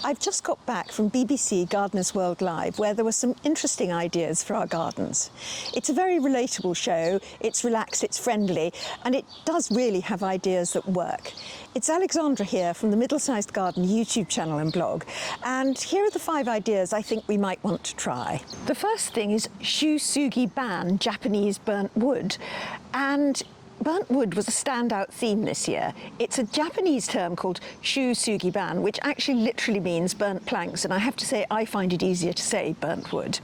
I've just got back from BBC Gardeners World Live, where there were some interesting ideas for our gardens. It's a very relatable show, it's relaxed, it's friendly, and it does really have ideas that work. It's Alexandra here from the Middlesized Garden YouTube channel and blog, and here are the 5 ideas I think we might want to try. The first thing is Shu-sugi-ban, Japanese burnt wood, and burnt wood was a standout theme this year. It's a Japanese term called Shu-sugi-ban, which actually literally means burnt planks, and I have to say I find it easier to say burnt wood.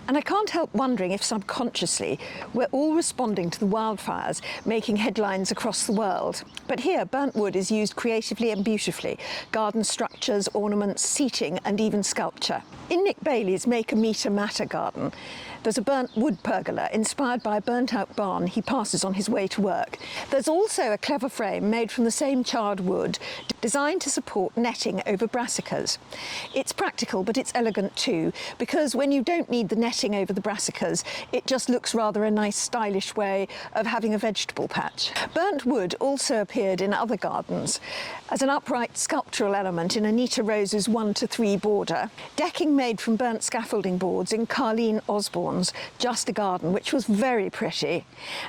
And I can't help wondering if subconsciously we're all responding to the wildfires making headlines across the world. But here, burnt wood is used creatively and beautifully. Garden structures, ornaments, seating, and even sculpture. In Nick Bailey's Make a Meter Matter garden, there's a burnt wood pergola inspired by a burnt-out barn he passes on his way to work. There's also a clever frame made from the same charred wood, designed to support netting over brassicas. It's practical, but it's elegant too, because when you don't need the netting over the brassicas, it just looks rather a nice, stylish way of having a vegetable patch. Burnt wood also appeared in other gardens as an upright sculptural element in Anita Rose's 1-to-3 border. Decking made from burnt scaffolding boards in Carleen Osborne's Just a Garden, which was very pretty,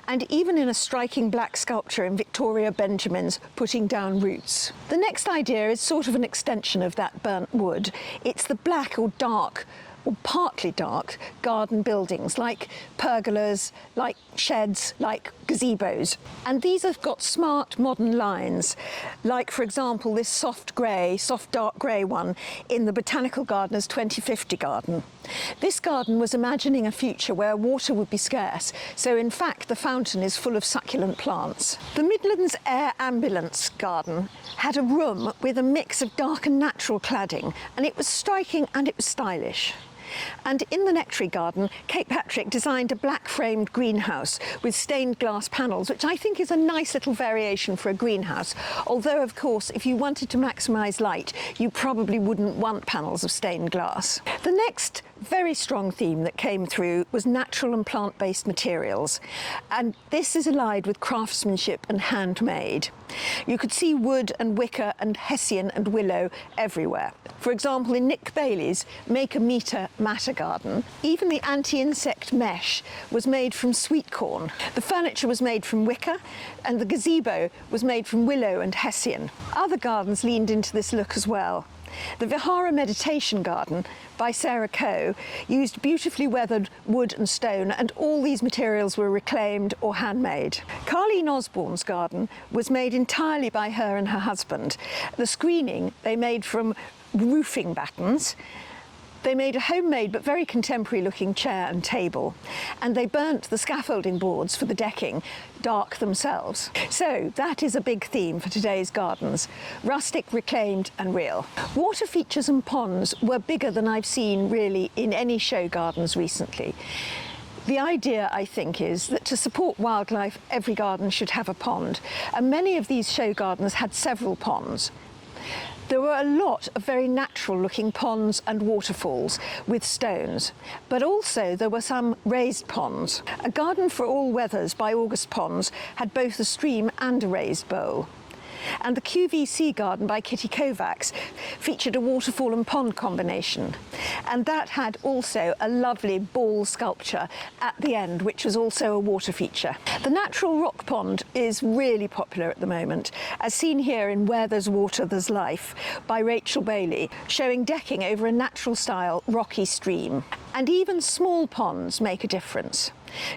and even in a striking black sculpture in Victoria Benjamin's Putting Down Roots. The next idea is sort of an extension of that burnt wood. It's the black or dark or partly dark garden buildings, like pergolas, like sheds, like gazebos. And these have got smart modern lines, like for example this soft dark grey one in the Botanical Gardener's 2050 garden. This garden was imagining a future where water would be scarce, so in fact the fountain is full of succulent plants. The Midlands Air Ambulance garden had a room with a mix of dark and natural cladding, and it was striking and it was stylish. And in the Nectary garden, Kate Patrick designed a black-framed greenhouse with stained glass panels, which I think is a nice little variation for a greenhouse, although of course if you wanted to maximise light you probably wouldn't want panels of stained glass. The next very strong theme that came through was natural and plant-based materials, and this is allied with craftsmanship and handmade. You could see wood and wicker and hessian and willow everywhere. For example, in Nick Bailey's Make a Meter Matter garden, even the anti-insect mesh was made from sweet corn. The furniture was made from wicker, and the gazebo was made from willow and hessian. Other gardens leaned into this look as well. The Vihara Meditation Garden by Sarah Coe used beautifully weathered wood and stone, and all these materials were reclaimed or handmade. Carleen Osborne's garden was made entirely by her and her husband. The screening they made from roofing battens. They made a homemade but very contemporary looking chair and table, and they burnt the scaffolding boards for the decking dark themselves. So that is a big theme for today's gardens: rustic, reclaimed and real. Water features and ponds were bigger than I've seen really in any show gardens recently. The idea, I think, is that to support wildlife, every garden should have a pond, and many of these show gardens had several ponds. There were a lot of very natural-looking ponds and waterfalls with stones, but also there were some raised ponds. A Garden for All Weathers by August Ponds had both a stream and a raised bowl. And the QVC garden by Kitty Kovacs featured a waterfall and pond combination, and that had also a lovely ball sculpture at the end, which was also a water feature. The natural rock pond is really popular at the moment, as seen here in Where There's Water There's Life by Rachel Bailey, showing decking over a natural style rocky stream. And even small ponds make a difference.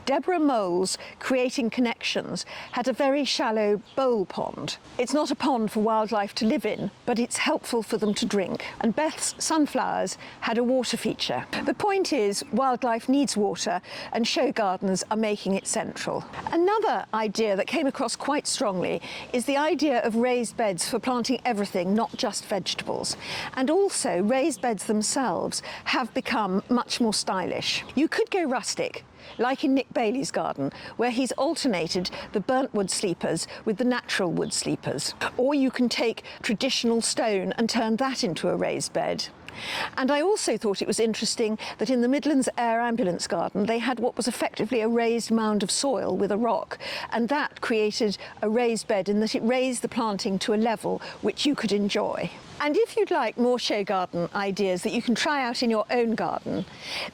Deborah Mole's Creating Connections had a very shallow bowl pond. It's not a pond for wildlife to live in, but it's helpful for them to drink. And Beth's Sunflowers had a water feature. The point is, wildlife needs water, and show gardens are making it central. Another idea that came across quite strongly is the idea of raised beds for planting everything, not just vegetables. And also, raised beds themselves have become much more stylish. You could go rustic, like in Nick Bailey's garden, where he's alternated the burnt wood sleepers with the natural wood sleepers. Or you can take traditional stone and turn that into a raised bed. And I also thought it was interesting that in the Midlands Air Ambulance Garden they had what was effectively a raised mound of soil with a rock, and that created a raised bed in that it raised the planting to a level which you could enjoy. And if you'd like more show garden ideas that you can try out in your own garden,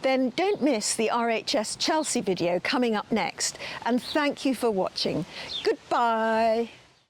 then don't miss the RHS Chelsea video coming up next. And thank you for watching. Goodbye.